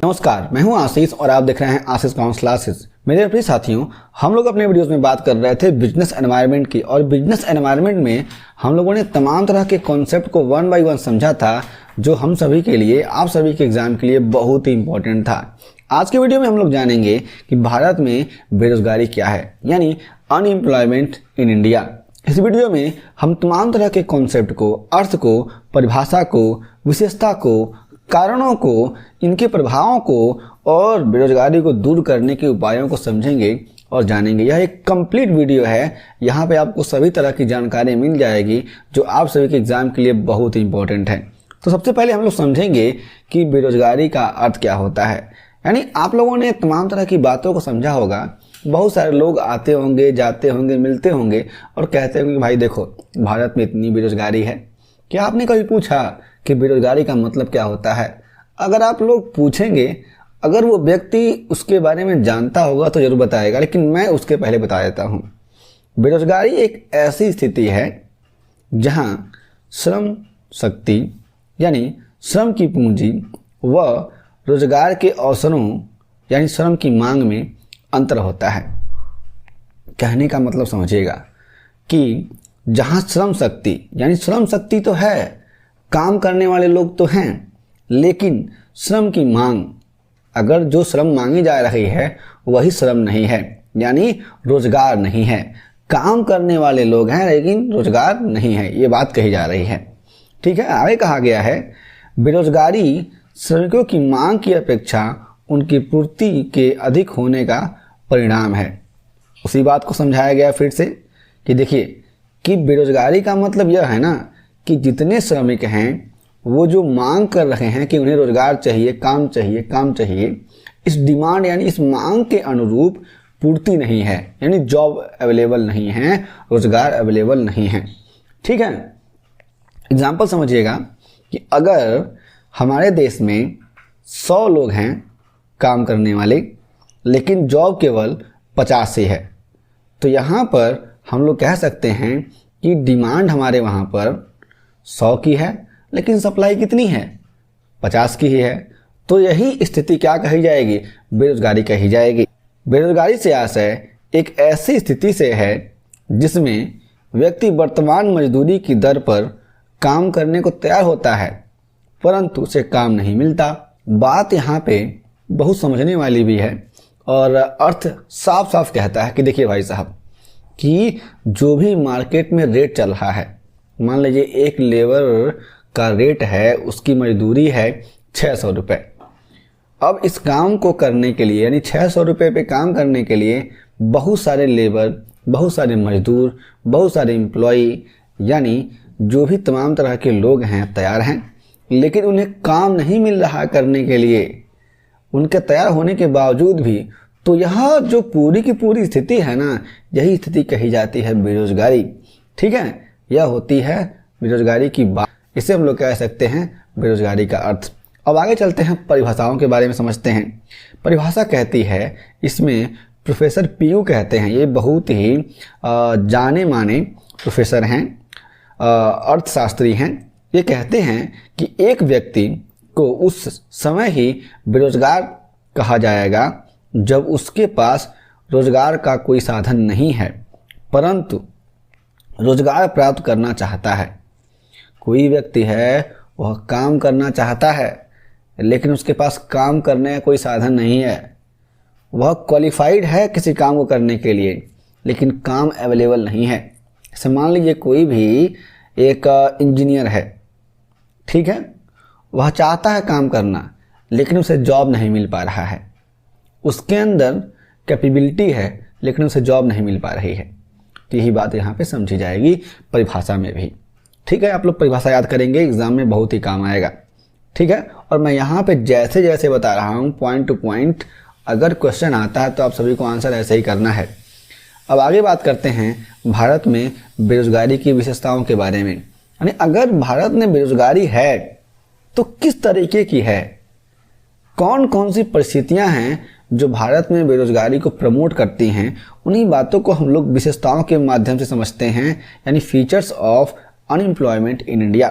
नमस्कार, मैं हूं आशीष और आप देख रहे हैं आशीष काउंस क्लासेस। मेरे प्रिय साथियों, हम लोग अपने वीडियोस में बात कर रहे थे बिजनेस एनवायरनमेंट की, और बिजनेस एनवायरनमेंट में हम लोगों ने तमाम तरह के कॉन्सेप्ट को वन बाय वन समझा था, जो हम सभी के लिए, आप सभी के एग्जाम के लिए बहुत ही इंपॉर्टेंट था। आज के वीडियो में हम लोग जानेंगे कि भारत में बेरोजगारी क्या है, यानी अनएम्प्लॉयमेंट इन इंडिया। इस वीडियो में हम तमाम तरह के कॉन्सेप्ट को, अर्थ को, परिभाषा को, विशेषता को, कारणों को, इनके प्रभावों को और बेरोजगारी को दूर करने के उपायों को समझेंगे और जानेंगे। यह एक कंप्लीट वीडियो है। यहाँ पे आपको सभी तरह की जानकारी मिल जाएगी जो आप सभी के एग्जाम के लिए बहुत ही इंपॉर्टेंट है। तो सबसे पहले हम लोग समझेंगे कि बेरोजगारी का अर्थ क्या होता है। यानी आप लोगों ने तमाम तरह की बातों को समझा होगा। बहुत सारे लोग आते होंगे, जाते होंगे, मिलते होंगे और कहते होंगे कि भाई देखो, भारत में इतनी बेरोजगारी है। क्या आपने कभी पूछा कि बेरोजगारी का मतलब क्या होता है? अगर आप लोग पूछेंगे, अगर वो व्यक्ति उसके बारे में जानता होगा तो जरूर बताएगा, लेकिन मैं उसके पहले बता देता हूँ। बेरोजगारी एक ऐसी स्थिति है जहाँ श्रम शक्ति यानी श्रम की पूंजी व रोजगार के अवसरों यानी श्रम की मांग में अंतर होता है। कहने का मतलब समझिएगा कि जहाँ श्रम शक्ति यानी श्रम शक्ति तो है, काम करने वाले लोग तो हैं, लेकिन श्रम की मांग, अगर जो श्रम मांगी जा रही है वही श्रम नहीं है, यानी रोजगार नहीं है। काम करने वाले लोग हैं लेकिन रोजगार नहीं है, ये बात कही जा रही है। ठीक है, आगे कहा गया है बेरोजगारी श्रमिकों की मांग की अपेक्षा उनकी पूर्ति के अधिक होने का परिणाम है। उसी बात को समझाया गया फिर से कि देखिए कि बेरोजगारी का मतलब यह है ना कि जितने श्रमिक हैं वो जो मांग कर रहे हैं कि उन्हें रोजगार चाहिए, काम चाहिए, काम चाहिए, इस डिमांड यानी इस मांग के अनुरूप पूर्ति नहीं है, यानी जॉब अवेलेबल नहीं है, रोजगार अवेलेबल नहीं है। ठीक है, एग्जाम्पल समझिएगा कि अगर हमारे देश में 100 लोग हैं काम करने वाले, लेकिन जॉब केवल 50 ही है, तो यहाँ पर हम लोग कह सकते हैं कि डिमांड हमारे वहाँ पर 100 की है, लेकिन सप्लाई कितनी है? 50 की ही है। तो यही स्थिति क्या कही जाएगी? बेरोजगारी कही जाएगी। बेरोजगारी से आशय एक ऐसी स्थिति से है जिसमें व्यक्ति वर्तमान मजदूरी की दर पर काम करने को तैयार होता है, परंतु उसे काम नहीं मिलता। बात यहाँ पे बहुत समझने वाली भी है और अर्थ साफ साफ कहता है कि देखिए भाई साहब, कि जो भी मार्केट में रेट चल रहा है, मान लीजिए एक लेबर का रेट है, उसकी मजदूरी है 600 रुपये। अब इस काम को करने के लिए, यानी 600 रुपये पे काम करने के लिए बहुत सारे लेबर, बहुत सारे मजदूर, बहुत सारे एम्प्लॉई, यानी जो भी तमाम तरह के लोग हैं तैयार हैं, लेकिन उन्हें काम नहीं मिल रहा करने के लिए। उनके तैयार होने के बावजूद भी, तो यह जो पूरी की पूरी स्थिति है ना, यही स्थिति कही जाती है बेरोजगारी। ठीक है, यह होती है बेरोजगारी की बात। इसे हम लोग कह सकते हैं बेरोजगारी का अर्थ। अब आगे चलते हैं, परिभाषाओं के बारे में समझते हैं। परिभाषा कहती है, इसमें प्रोफेसर पीयू कहते हैं, ये बहुत ही जाने माने प्रोफेसर हैं, अर्थशास्त्री हैं। ये कहते हैं कि एक व्यक्ति को उस समय ही बेरोजगार कहा जाएगा जब उसके पास रोजगार का कोई साधन नहीं है, परंतु रोजगार प्राप्त करना चाहता है। कोई व्यक्ति है, वह काम करना चाहता है, लेकिन उसके पास काम करने का कोई साधन नहीं है। वह क्वालिफाइड है किसी काम को करने के लिए, लेकिन काम अवेलेबल नहीं है। जैसे मान लीजिए कोई भी एक इंजीनियर है, ठीक है, वह चाहता है काम करना, लेकिन उसे जॉब नहीं मिल पा रहा है। उसके अंदर कैपेबिलिटी है, लेकिन उसे जॉब नहीं मिल पा रही है। तो यही बात यहाँ पे समझी जाएगी परिभाषा में भी। ठीक है, आप लोग परिभाषा याद करेंगे, एग्जाम में बहुत ही काम आएगा। ठीक है, और मैं यहाँ पे जैसे जैसे बता रहा हूँ, पॉइंट टू पॉइंट, अगर क्वेश्चन आता है तो आप सभी को आंसर ऐसे ही करना है। अब आगे बात करते हैं भारत में बेरोजगारी की विशेषताओं के बारे में। यानी अगर भारत में बेरोजगारी है तो किस तरीके की है, कौन कौन सी परिस्थितियां हैं जो भारत में बेरोजगारी को प्रमोट करती हैं, उन्हीं बातों को हम लोग विशेषताओं के माध्यम से समझते हैं, यानी features of unemployment in India.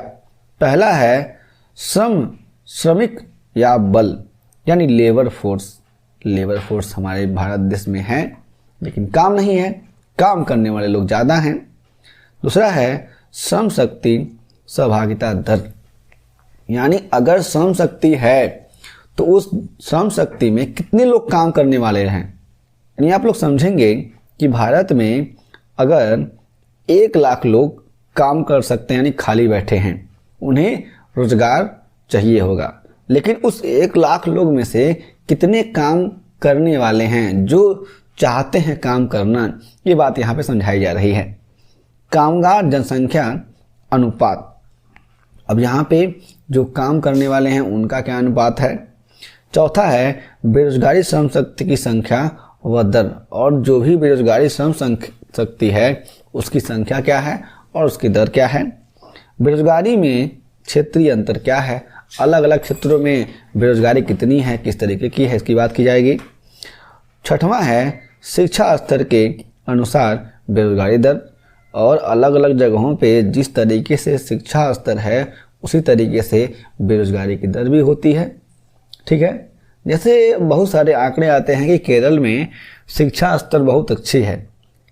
पहला है श्रमिक या बल, यानी लेबर फोर्स हमारे भारत देश में है लेकिन काम नहीं है, काम करने वाले लोग ज़्यादा हैं। दूसरा है श्रम शक्ति सहभागिता दर, यानी अगर श्रम शक्ति है तो उस श्रम शक्ति में कितने लोग काम करने वाले हैं। यानी आप लोग समझेंगे कि भारत में अगर 1 लाख लोग काम कर सकते हैं यानी खाली बैठे हैं, उन्हें रोजगार चाहिए होगा, लेकिन उस 1 लाख लोग में से कितने काम करने वाले हैं जो चाहते हैं काम करना, ये बात यहाँ पे समझाई जा रही है। कामगार जनसंख्या अनुपात, अब यहाँ पे जो काम करने वाले हैं उनका क्या अनुपात है। चौथा है बेरोजगारी श्रम शक्ति की संख्या व दर, और जो भी बेरोजगारी श्रम शक्ति है उसकी संख्या क्या है और उसकी दर क्या है। बेरोजगारी में क्षेत्रीय अंतर क्या है, अलग अलग क्षेत्रों में बेरोजगारी कितनी है, किस तरीके की है, इसकी बात की जाएगी। छठवां है शिक्षा स्तर के अनुसार बेरोजगारी दर, और अलग अलग जगहों पे जिस तरीके से शिक्षा स्तर है उसी तरीके से बेरोजगारी की दर भी होती है। ठीक है, जैसे बहुत सारे आंकड़े आते हैं कि केरल में शिक्षा स्तर बहुत अच्छी है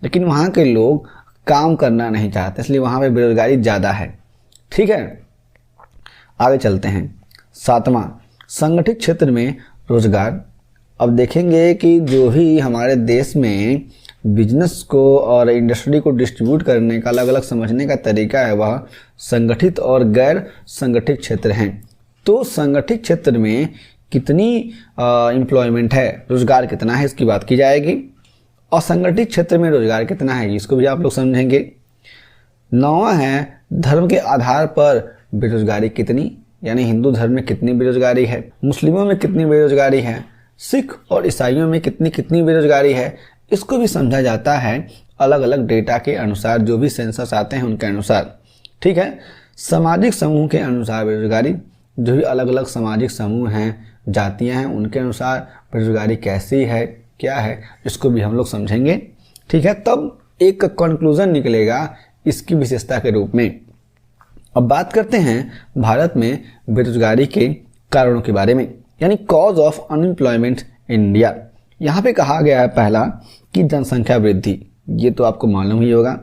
लेकिन वहाँ के लोग काम करना नहीं चाहते, इसलिए वहाँ पे बेरोजगारी ज़्यादा है। ठीक है, आगे चलते हैं। 7वां संगठित क्षेत्र में रोजगार। अब देखेंगे कि जो भी हमारे देश में बिजनेस को और इंडस्ट्री को डिस्ट्रीब्यूट करने का अलग अलग समझने का तरीका है वह संगठित और गैर संगठित क्षेत्र हैं। तो संगठित क्षेत्र में कितनी एम्प्लॉयमेंट है, रोजगार कितना है, इसकी बात की जाएगी। असंगठित क्षेत्र में रोजगार कितना है इसको भी आप लोग समझेंगे। 9वां है धर्म के आधार पर बेरोजगारी कितनी, यानी हिंदू धर्म में कितनी बेरोजगारी है, मुस्लिमों में कितनी बेरोजगारी है, सिख और ईसाइयों में कितनी कितनी बेरोजगारी है, इसको भी समझा जाता है अलग अलग डेटा के अनुसार, जो भी सेंसस आते हैं उनके अनुसार। ठीक है, सामाजिक समूह के अनुसार बेरोजगारी, जो भी अलग अलग सामाजिक समूह हैं, जातियां हैं, उनके अनुसार बेरोजगारी कैसी है, क्या है, इसको भी हम लोग समझेंगे। ठीक है, तब एक कंक्लूजन निकलेगा इसकी विशेषता के रूप में। अब बात करते हैं भारत में बेरोजगारी के कारणों के बारे में, यानी cause of unemployment in India. यहाँ पे कहा गया है पहला कि जनसंख्या वृद्धि, ये तो आपको मालूम ही होगा।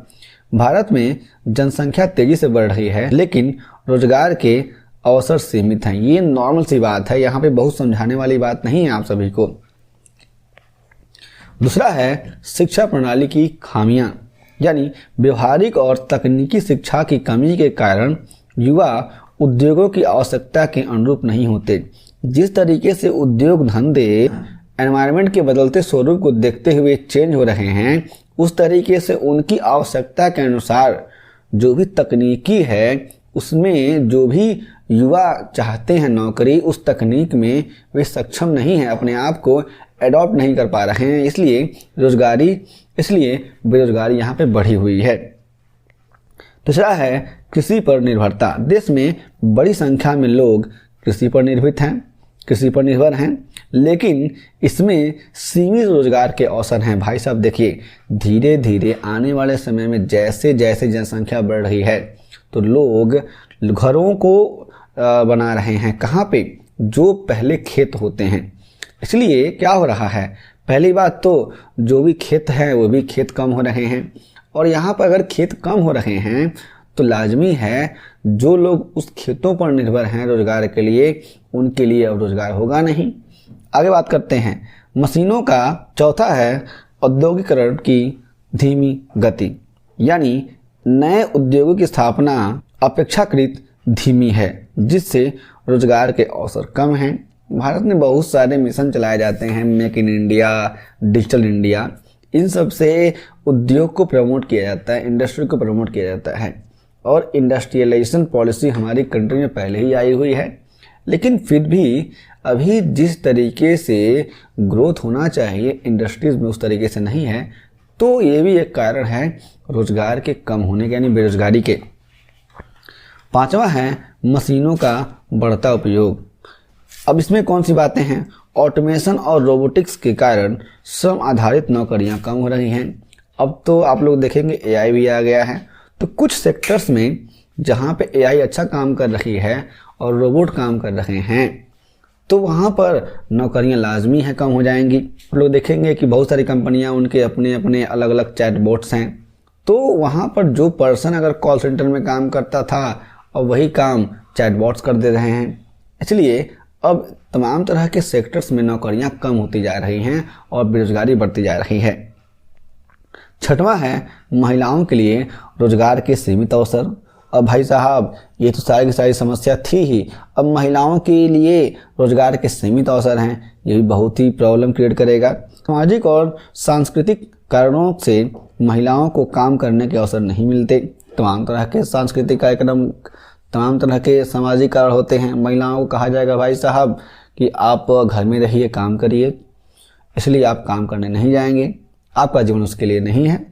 भारत में जनसंख्या तेजी से बढ़ रही है लेकिन रोजगार के अवसर सीमित हैं, ये नॉर्मल सी बात है, यहाँ पे बहुत समझाने वाली बात नहीं है आप सभी को। दूसरा है शिक्षा प्रणाली की खामियां, यानी व्यवहारिक और तकनीकी शिक्षा की कमी के कारण युवा उद्योगों की आवश्यकता के अनुरूप नहीं होते। जिस तरीके से उद्योग धंधे एनवायरनमेंट के बदलते स्वरूप को देखते हुए चेंज हो रहे हैं, उस तरीके से उनकी आवश्यकता के अनुसार जो भी तकनीकी है उसमें जो भी युवा चाहते हैं नौकरी, उस तकनीक में वे सक्षम नहीं हैं, अपने आप को एडॉप्ट नहीं कर पा रहे हैं, इसलिए बेरोजगारी यहाँ पे बढ़ी हुई है। दूसरा है कृषि पर निर्भरता। देश में बड़ी संख्या में लोग कृषि पर निर्भर हैं, लेकिन इसमें सीमित रोजगार के अवसर हैं। भाई साहब देखिए, धीरे धीरे आने वाले समय में जैसे जैसे जनसंख्या बढ़ रही है तो लोग घरों को बना रहे हैं, कहाँ पे, जो पहले खेत होते हैं। इसलिए क्या हो रहा है, पहली बात तो जो भी खेत हैं वो भी खेत कम हो रहे हैं, और यहाँ पर अगर खेत कम हो रहे हैं तो लाजमी है जो लोग उस खेतों पर निर्भर हैं रोजगार के लिए, उनके लिए अब रोजगार होगा नहीं। आगे बात करते हैं मशीनों का। चौथा है औद्योगिकरण की धीमी गति, यानी नए उद्योगों की स्थापना अपेक्षाकृत धीमी है, जिससे रोजगार के अवसर कम हैं। भारत में बहुत सारे मिशन चलाए जाते हैं, make in India, digital India, इन सब से उद्योग को प्रमोट किया जाता है, इंडस्ट्री को प्रमोट किया जाता है, और इंडस्ट्रियलाइजेशन पॉलिसी हमारी कंट्री में पहले ही आई हुई है। लेकिन फिर भी अभी जिस तरीके से ग्रोथ होना चाहिए इंडस्ट्रीज में उस तरीके से नहीं है, तो ये भी एक कारण है रोजगार के कम होने के, यानी बेरोजगारी के। पांचवा है मशीनों का बढ़ता उपयोग। अब इसमें कौन सी बातें हैं, ऑटोमेशन और रोबोटिक्स के कारण श्रम आधारित नौकरियां कम हो रही हैं। अब तो आप लोग देखेंगे एआई भी आ गया है, तो कुछ सेक्टर्स में जहां पे एआई अच्छा काम कर रही है और रोबोट काम कर रहे हैं, तो वहाँ पर नौकरियाँ लाजमी है कम हो जाएंगी। आप लोग देखेंगे कि बहुत सारी कंपनियाँ उनके अपने अपने अलग अलग चैटबॉट्स हैं, तो वहाँ पर जो पर्सन अगर कॉल सेंटर में काम करता था और वही काम चैटबॉट्स कर दे रहे हैं, इसलिए अब तमाम तरह के सेक्टर्स में नौकरियां कम होती जा रही हैं और बेरोजगारी बढ़ती जा रही है। छठवां है महिलाओं के लिए रोजगार के सीमित अवसर। अब भाई साहब ये तो सारी की सारी समस्या थी ही, अब महिलाओं के लिए रोजगार के सीमित अवसर हैं, ये भी बहुत ही प्रॉब्लम क्रिएट करेगा। सामाजिक और सांस्कृतिक कारणों से महिलाओं को काम करने के अवसर नहीं मिलते। तमाम तरह के सांस्कृतिक कार्यक्रम, तमाम तरह के सामाजिक कारण होते हैं। महिलाओं को कहा जाएगा भाई साहब कि आप घर में रहिए, काम करिए, इसलिए आप काम करने नहीं जाएंगे, आपका जीवन उसके लिए नहीं है।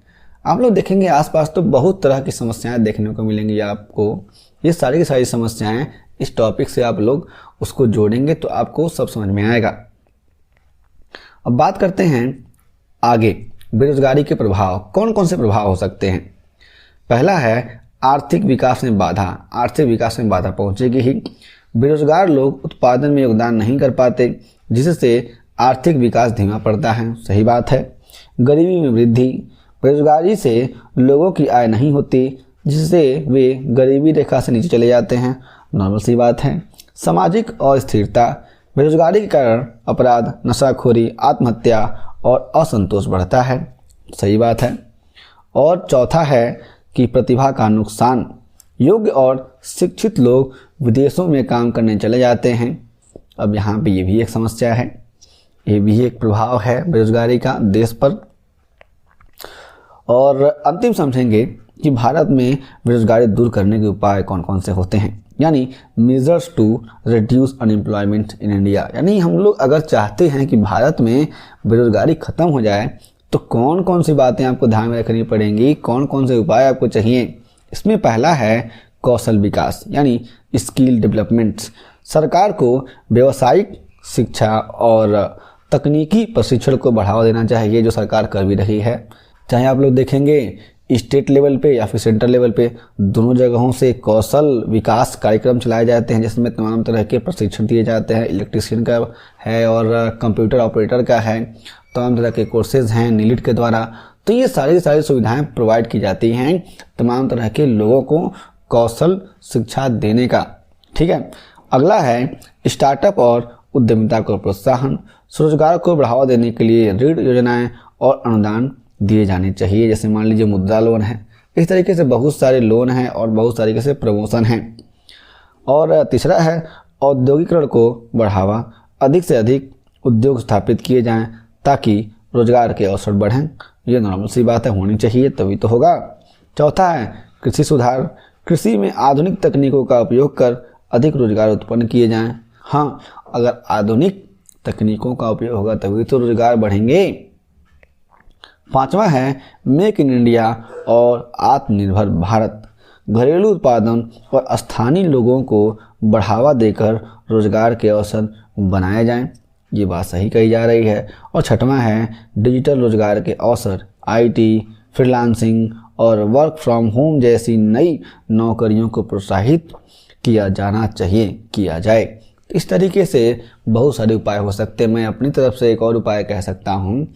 आप लोग देखेंगे आसपास तो बहुत तरह की समस्याएं देखने को मिलेंगी आपको। ये सारी की सारी समस्याएं इस टॉपिक से आप लोग उसको जोड़ेंगे तो आपको सब समझ में आएगा। अब बात करते हैं आगे, बेरोजगारी के प्रभाव। कौन कौन से प्रभाव हो सकते हैं? पहला है आर्थिक विकास में बाधा। आर्थिक विकास में बाधा पहुंचेगी ही। बेरोजगार लोग उत्पादन में योगदान नहीं कर पाते, जिससे आर्थिक विकास धीमा पड़ता है। सही बात है। गरीबी में वृद्धि। बेरोजगारी से लोगों की आय नहीं होती, जिससे वे गरीबी रेखा से नीचे चले जाते हैं। नॉर्मल सी बात है। सामाजिक अस्थिरता। बेरोजगारी के कारण अपराध, नशाखोरी, आत्महत्या और असंतोष बढ़ता है। सही बात है। और चौथा है कि प्रतिभा का नुकसान। योग्य और शिक्षित लोग विदेशों में काम करने चले जाते हैं। अब यहाँ पे ये भी एक समस्या है, ये भी एक प्रभाव है बेरोजगारी का देश पर। और अंतिम समझेंगे कि भारत में बेरोजगारी दूर करने के उपाय कौन कौन से होते हैं, यानी measures to reduce unemployment in India. यानी हम लोग अगर चाहते हैं कि भारत में बेरोजगारी खत्म हो जाए तो कौन कौन सी बातें आपको ध्यान में रखनी पड़ेंगी, कौन कौन से उपाय आपको चाहिए। इसमें पहला है कौशल विकास, यानी स्किल डेवलपमेंट। सरकार को व्यावसायिक शिक्षा और तकनीकी प्रशिक्षण को बढ़ावा देना चाहिए, जो सरकार कर भी रही है। चाहे आप लोग देखेंगे स्टेट लेवल पे या फिर सेंट्रल लेवल पे, दोनों जगहों से कौशल विकास कार्यक्रम चलाए जाते हैं, जिसमें तमाम तरह के प्रशिक्षण दिए जाते हैं। इलेक्ट्रीशियन का है और कंप्यूटर ऑपरेटर का है, तमाम तरह के कोर्सेज हैं नीलिट के द्वारा। तो ये सारी सुविधाएं प्रोवाइड की जाती हैं तमाम तरह के लोगों को कौशल शिक्षा देने का। ठीक है। अगला है स्टार्टअप और उद्यमिता को प्रोत्साहन। स्वरोजगार को बढ़ावा देने के लिए ऋण योजनाएं और अनुदान दिए जाने चाहिए, जैसे मान लीजिए मुद्रा लोन है। इस तरीके से बहुत सारे लोन हैं और बहुत तरीके से प्रमोशन हैं। और तीसरा है औद्योगिकरण को बढ़ावा। अधिक से अधिक उद्योग स्थापित किए जाएं ताकि रोजगार के अवसर बढ़ें। ये नॉर्मल सी बात है, होनी चाहिए तभी तो होगा। चौथा है कृषि सुधार। कृषि में आधुनिक तकनीकों का उपयोग कर अधिक रोजगार उत्पन्न किए जाएं। हाँ, अगर आधुनिक तकनीकों का उपयोग होगा तभी तो रोजगार बढ़ेंगे। पांचवा है मेक इन इंडिया और आत्मनिर्भर भारत। घरेलू उत्पादन और स्थानीय लोगों को बढ़ावा देकर रोजगार के अवसर बनाए जाएं। ये बात सही कही जा रही है। और छठवां है डिजिटल रोजगार के अवसर। आईटी, फ्रीलांसिंग और वर्क फ्रॉम होम जैसी नई नौकरियों को प्रोत्साहित किया जाना चाहिए, किया जाए। इस तरीके से बहुत सारे उपाय हो सकते हैं। मैं अपनी तरफ से एक और उपाय कह सकता हूँ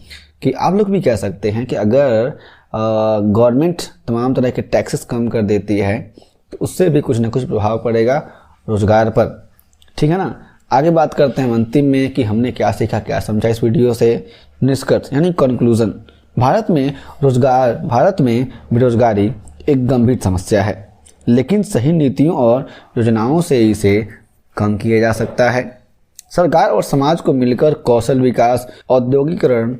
कि आप लोग भी कह सकते हैं कि अगर गवर्नमेंट तमाम तरह के टैक्सेस कम कर देती है तो उससे भी कुछ ना कुछ प्रभाव पड़ेगा रोजगार पर। ठीक है ना। आगे बात करते हैं अंतिम में कि हमने क्या सीखा, क्या समझा इस वीडियो से। निष्कर्ष यानी कंक्लूजन। भारत में बेरोजगारी एक गंभीर समस्या है, लेकिन सही नीतियों और योजनाओं से इसे कम किया जा सकता है। सरकार और समाज को मिलकर कौशल विकास, औद्योगिकरण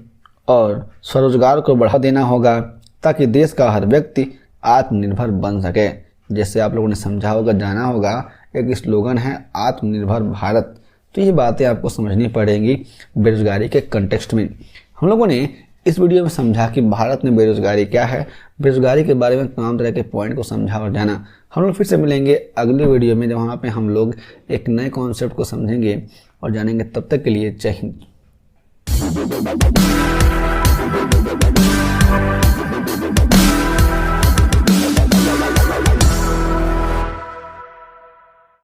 और स्वरोजगार को बढ़ावा देना होगा ताकि देश का हर व्यक्ति आत्मनिर्भर बन सके। जैसे आप लोगों ने समझा होगा, जाना होगा, एक स्लोगन है आत्मनिर्भर भारत। तो ये बातें आपको समझनी पड़ेंगी बेरोजगारी के कंटेक्स्ट में। हम लोगों ने इस वीडियो में समझा कि भारत में बेरोजगारी क्या है, बेरोजगारी के बारे में तमाम तरह के पॉइंट को समझा और जाना। हम लोग फिर से मिलेंगे अगले वीडियो में, जहाँ पे हम लोग एक नए कॉन्सेप्ट को समझेंगे और जानेंगे। तब तक के लिए जय हिंद।